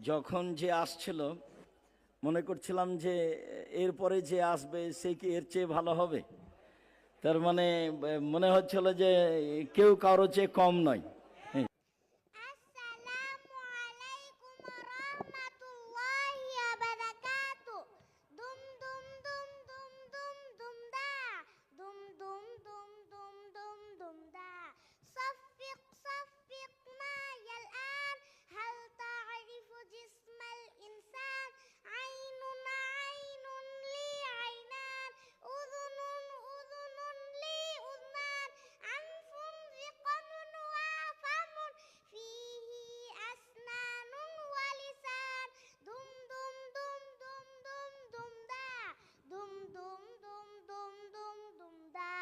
যখন যে আসছিল মনে করছিলাম যে এরপরে যে আসবে সে কি এর চেয়ে ভালো হবে। তার মানে মনে হচ্ছিল যে কেউ কারো চেয়ে কম নয়। আসসালামু আলাইকুম রহমাতুল্লাহি ওয়া বারাকাতু। দুম দুম দুম দুম দুম দুম দা, দুম দুম দুম দুম দুম দুম দা। صفق صفق معي الآن، هل تعرف جسم الإنسان؟ عين عين لي عينان، أذن أذن لي أذنان، أنف ذقن وفم فيه أسنان ولسان. دم دم دم دم دم دم دا، دم دم دم دم دم دم دا.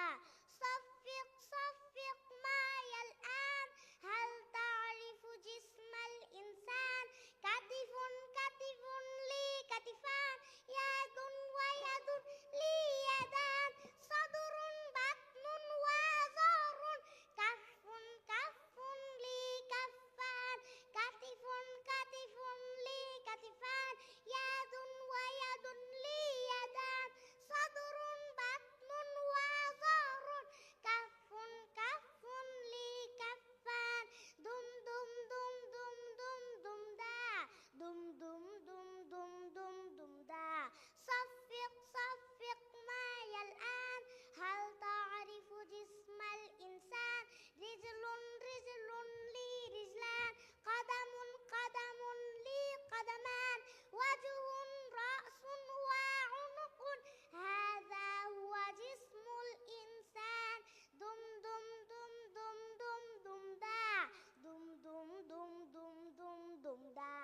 صفق صفق معي الآن، هل تعرف جسم الإنسان؟ كتف كتف لي كتفان، يد ويد لي يدان، صدر بطن وظهر، كف كف لي كفان، كتف كتف لي كتفان، يد ويد لي يدان، صدر بطن وظهر، كف كف لي كفان. دم دم دم دم دم دم دا، دم دم دم دم دم دم دا. صفق صفق معي الآن، هل تعرف جسم الإنسان؟ رجل رجل لي رجلان، قدم قدم لي قدمان، وجه رأس وعنق، هذا هو جسم الإنسان. دم دم دم دم دم دم دا، دم دم دم دم دم دم دا.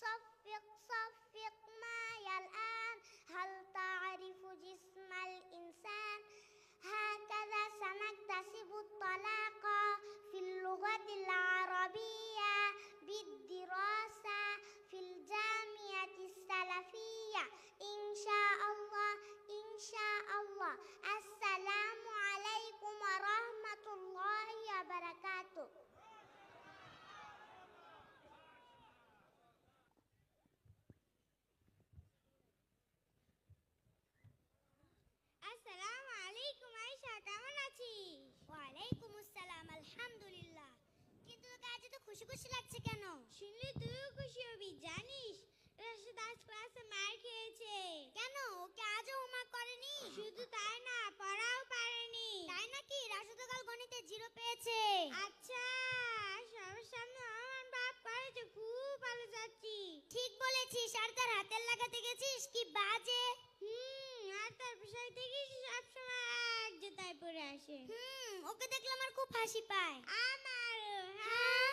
صفق صفق معي الآن، هل تعرف جسم الإنسان؟ هكذا سنكتسب الطلاق في اللغة العربية بالدراسة في الجامعة السلفية إن شاء الله إن شاء الله. السلام عليكم ورحمة الله وبركاته. আসসালামু আলাইকুম আয়েশা, কেমন আছিস? ওয়ালাইকুম আসসালাম, আলহামদুলিল্লাহ। কিন্তু তোকে আজ তো খুশি খুশি লাগছে কেন? শুনলে তুইও খুশি হবি। জানিস রাশেদ আজ ক্লাসে মার খেয়েছে। কেন? ওকে আজও হোমওয়ার্ক করেনি? শুধু তাই না, পড়াও পারেনি। তাই নাকি? রাশেদ কাল গণিতে 0 পেয়েছে। আচ্ছা, সবার সামনে আমার বাপ করেছে, খুব ভালো যাচ্ছি। ঠিক বলেছিস। আর তার হাতের লাগাতে গেছিস, কি বাজে। আর তার বিষয় থেকে সব সময় এক জুতায় পরে আসে। ওকে দেখলে আমার খুব হাসি পায়। আমারও। হ্যাঁ,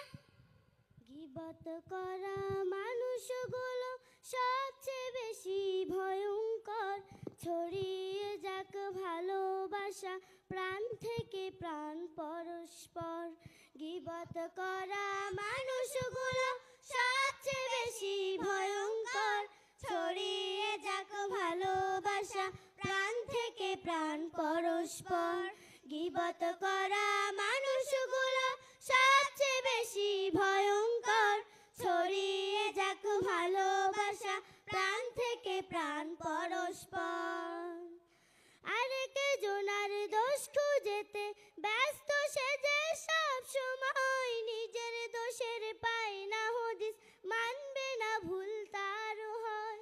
গীবত করা মানুষগুলো সবচেয়ে বেশি ভয়ঙ্কর। ছড়িয়ে যাক ভালোবাসা প্রাণ থেকে প্রাণ পরস্পর। গীবত করা মানুষগুলো সবচেয়ে বেশি ভয়ঙ্কর। ছড়িয়ে যাক ভালোবাসা প্রাণ থেকে প্রাণ পরস্পর। গীবত করা মানুষগুলো সবচেয়ে বেশি ভয়ঙ্কর। ছড়িয়ে যাক ভালোবাসা প্রাণ থেকে প্রাণ পরস্পর। আরেক জনার দোষ খুঁজেতে ব্যস্ত সেজে সব সময় নিজের দোষের পায় না হদিস, মানবে না ভুল তার হয়।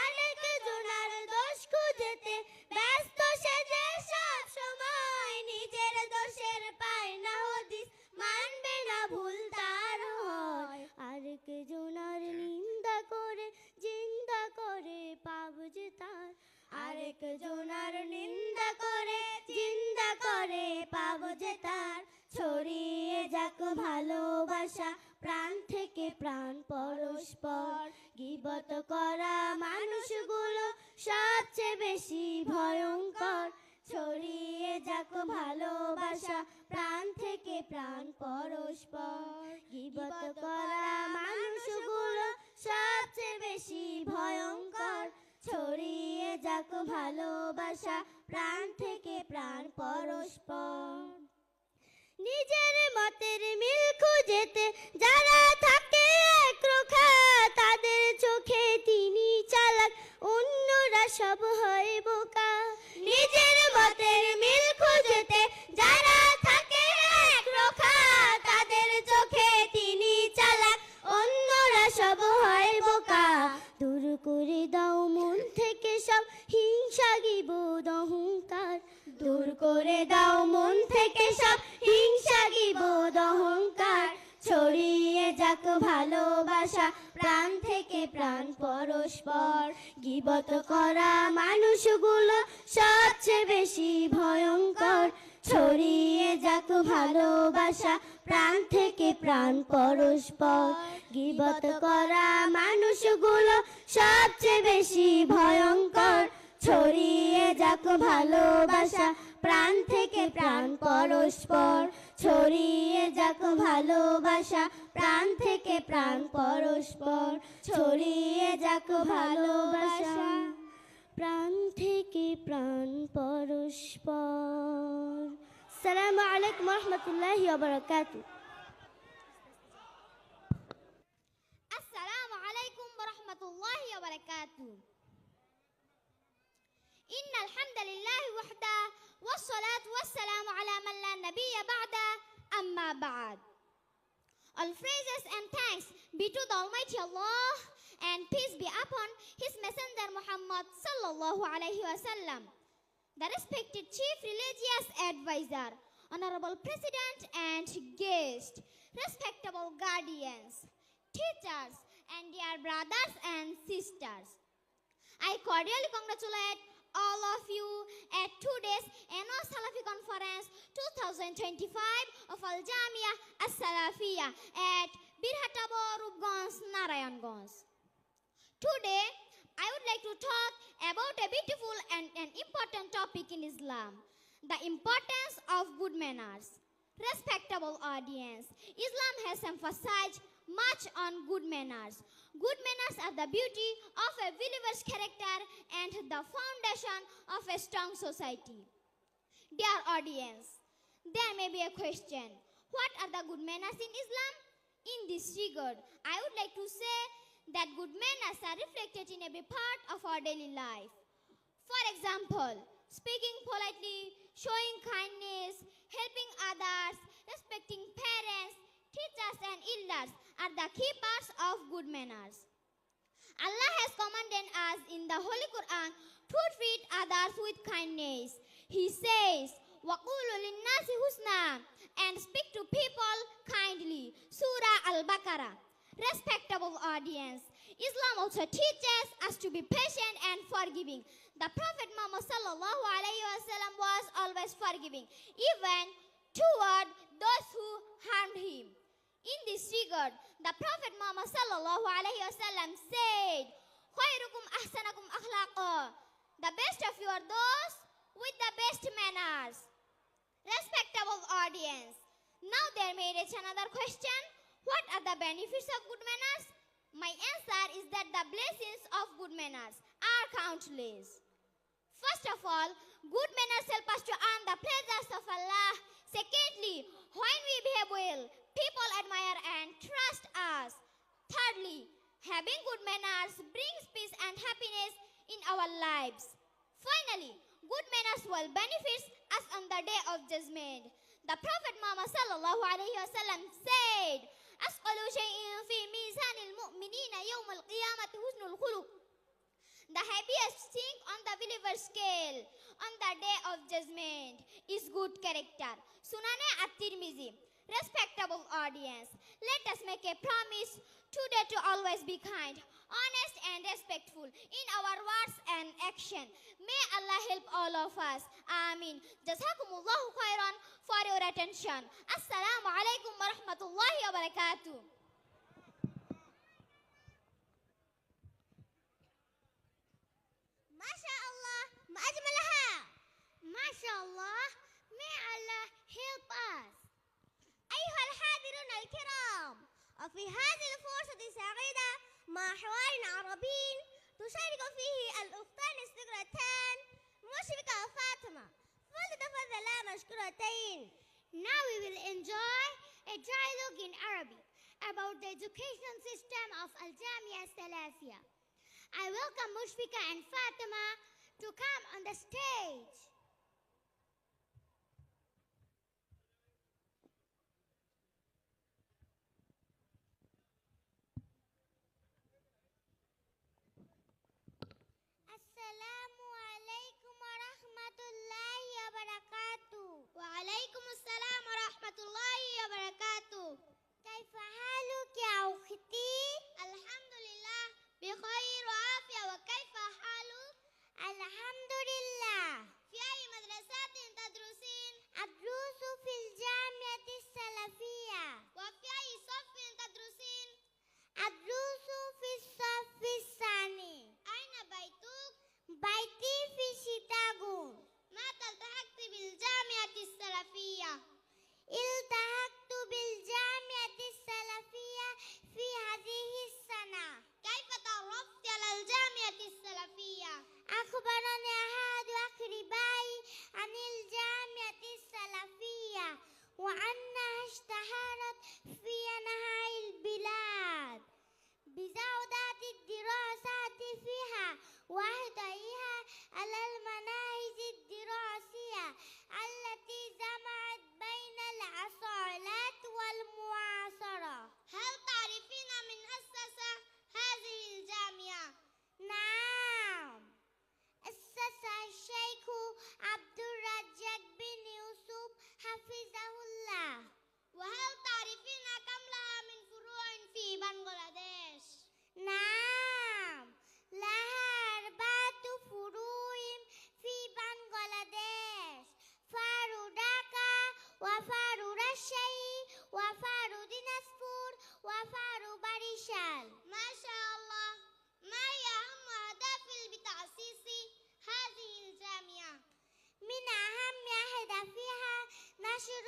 আরেক জনার দোষ খুঁজেতে ব্যস্ত সেজে সব সময় নিজের দোষের পায় না হদিস, মানবে না ভুল তার হয়। আরেক জনার নিন্দা করে জিন্দা করে পাব যে তার। আরেক জনার নিন্দা করে জিন্দা করে পাব যে তার। ছড়িয়ে যাক ভালোবাসা প্রাণ থেকে প্রাণ পরস্পর। গীবত করা মানুষগুলো সবচেয়ে বেশি ভয়ঙ্কর। ছড়িয়ে যাক ভালোবাসা প্রাণ থেকে প্রাণ পরস্পর। গীবত করা মানুষগুলো সবচেয়ে বেশি ভয়ঙ্কর। ছড়িয়ে যাক ভালোবাসা প্রাণ থেকে প্রাণ পরস্পর। নিজের মতের মিল খুঁজেতে যারা থাকে একরোখা, সব হয় বোকা নিজের মতের মিল খুঁজতে যারা থাকে একরোখা তাদের চোখে তিনি চালাক অন্যরা সব হয় বোকা দূর করে দাও মন থেকে সব হিংসা গিবোধ অহংকার দূর করে দাও মন থেকে সব হিংসা গিবোধ অহংকার ছড়িয়ে যাক ভালোবাসা প্রাণ থেকে প্রাণ পরস্পর গীবত করা মানুষগুলো সবচেয়ে বেশি ভয়ঙ্কর ছড়িয়ে যাক ভালোবাসা প্রাণ থেকে প্রাণ পরস্পর গীবত করা মানুষগুলো সবচেয়ে বেশি ভয়ঙ্কর ছড়িয়ে যাক ভালোবাসা প্রাণ থেকে প্রাণ পরস্পর ছড়িয়ে যাক ভালোবাসা প্রাণ থেকে প্রাণ পরস্পর ছড়িয়ে যাক ভালোবাসা প্রাণ থেকে প্রাণ পরস্পর আসসালামু আলাইকুম ওয়া রাহমাতুল্লাহি ওয়া বারাকাতুহু আসসালামু আলাইকুম ওয়া রাহমাতুল্লাহি ওয়া বারাকাতুহু ইন্নাল হামদালিল্লাহি ওয়াহদা والصلاة والسلام على من لا نبي بعده أما بعد. All praises and thanks be to the Almighty Allah and peace be upon His Messenger Muhammad sallallahu alaihi wasallam. The respected Chief Religious Advisor, Honorable President and guest, respectable guardians, teachers and dear brothers and sisters. I cordially congratulate all of you at today's annual Salafi Conference 2025 of Al Jamia As Salafiyah at Birhatabo, Rupganj, Narayanganj. Today, I would like to talk about a beautiful and an important topic in Islam, the importance of good manners. Respectable audience, Islam has emphasized much on good manners. Good manners are the beauty of a believer's character and the foundation of a strong society. Dear audience, there may be a question. What are the good manners in Islam? In this regard, I would like to say that good manners are reflected in every part of our daily life. For example, speaking politely, showing kindness, helping others, respecting parents, teachers and elders are the key parts of good manners. Allah has commanded us in the Holy Quran to treat others with kindness. He says, وَقُولُوا لِلنَّاسِ حُسْنًا and speak to people kindly. Surah Al-Baqarah. Respectable audience, Islam also teaches us to be patient and forgiving. The Prophet Muhammad sallallahu alaihi wasallam was always forgiving, even toward those who harmed him. In this regard, the Prophet Muhammad sallallahu alaihi wasallam said, "Khairukum ahsanakum akhlaqa." The best of you are those with the best manners. Respectable audience, now there may reach another question. What are the benefits of good manners? My answer is that the blessings of good manners are countless. First of all, good manners help us to earn the pleasures of Allah. Secondly, when we behave well, people admire and trust us. Thirdly, having good manners brings peace and happiness in our lives. Finally, good manners will benefit us on the day of judgment. The Prophet Muhammad sallallahu alaihi wasallam said, "Asqalu shay'in fi mizan al-mu'minina yawm al-qiyamati husnul khuluq." The heaviest thing on the believer's scale on the day of judgment is good character. Sunane at-Tirmizi. Respectable audience, let us make a promise today to always be kind, honest and respectful in our words and action. May Allah help all of us. Ameen. Jazakumullahu khairan for your attention. Assalamu alaikum wa rahmatullahi wa barakatuh. MashaAllah, ma'ajmalaha. MashaAllah, may Allah help us. أيها الحاضرون الكرام، وفي هذه الفرصة السعيدة مع حوار عربي تشارك فيه الأختان الصغيرتان مشفقة وفاطمة، فلتتفضلا مشكورتين. Now we will enjoy a dialogue in Arabic about the education system of Al Jamia Salafiyah. I welcome Mushfika and Fatima to come on the stage. Assalamu alaikum wa rahmatullahi wa barakatuh. Wa alaikum assalam wa rahmatullahi wa barakatuh. كيف حالك يا أختي؟ الحمد لله بخير وعافية. وكيف حالك؟ الحمد لله. في أي مدرسة تدرسين؟ أدرس في الجامعة السلفية. وفي أي صف تدرسين؟ أدرس في الصف الثاني. أين بيتك؟ بيتي في شيكاغو. متى التحقت بالجامعة السلفية؟ التحقت بالجامعة السلفية في هذه السنة. كيف تعرفت على الجامعة السلفية؟ أخبرني أحد أقربائي عن الجامعة السلفية وأنها اشتهرت في أنحاء البلاد بجودة الدراسات فيها وإحضارها على المناهج الدراسية التي جمعت بين الأصالات والمعاصرة. هل تعرفين من أسس هذه الجامعة؟ نعم، أسس الشيخ عبد الرزاق بن يوسف حفظه الله. وهل تعرفين كم لها من فروع في بنغلاديش؟ نعم، لها 4 فروع في بنغلاديش: فارو Dhaka وفارو Rajshahi وفارو Dinajpur وفارو باريشال. ما شاء الله. ما هي أهم أهداف بتأسيس هذه الجامعة؟ من أهم أهدافها نشر